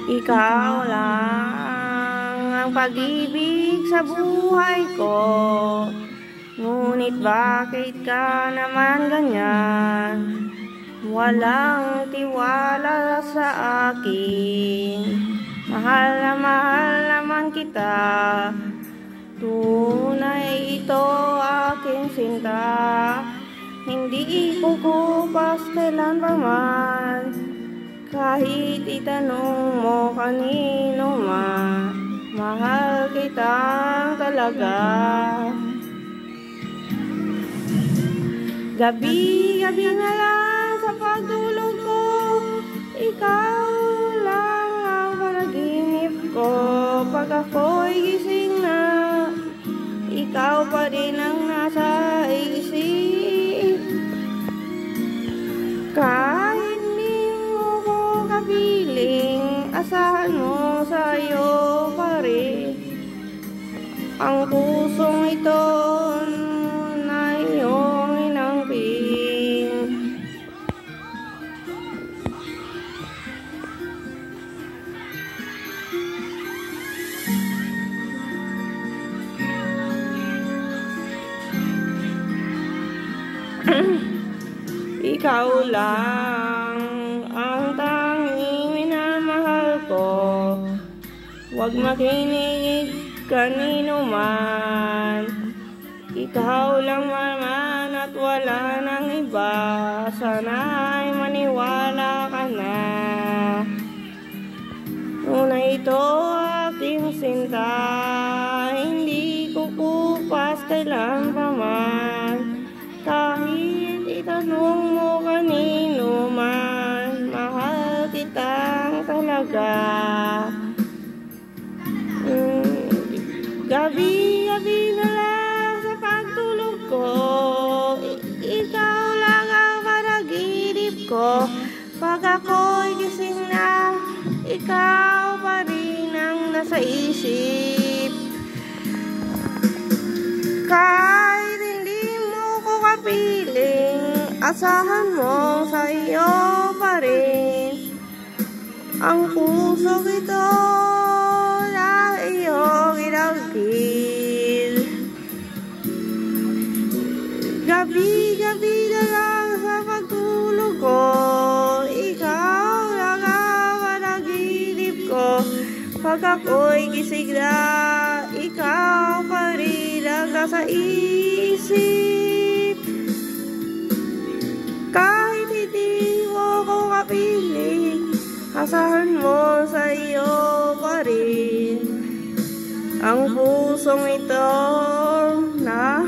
Ikaw lang ang pag-ibig sa buhay ko. Ngunit bakit ka naman ganyan? Walang tiwala sa akin. Mahal naman kita. Tunay ito aking sinta. Hindi kukupas kailan pa man. Kahit itanong mo kanino man, mahal kita talaga. Gabi-gabi na lang sa pagtulog ko, ikaw lang ang panaginip ko. Pag ako'y gising na, ikaw pa rin ang nasa isip. Kahit di mo ko kapiling, asahan mo sa'yo pa rin. Ang pusong ito na iyong inamping. Ikaw lang ang tanging minamahal ko. Huwag makinig kanino man. Ikaw lang naman at wala nang iba. Sana'y maniwala ka na. Tunay ito aking sinta. Hindi kukupas kailan pa man. Kahit itanong mo kanino man, mahal kitang talaga. Gabi-gabi na lang sa pagtulog ko, ikaw lang ang panaginip ko. Pag ako'y gising na, ikaw pa rin ang nasa isip. Kahit hindi mo ko kapiling, asahan mo sa iyo pa rin. Ang puso ito na iyong inangkin. Gabi-gabi na lang sa pagtulog ko, ikaw lang ang panaginip ko. Pag ako'y gising na, ikaw pa rin ang nasa isip. Kahit hindi mo ko kapiling, asahan mo sa iyo pa rin. Ang pusong ito na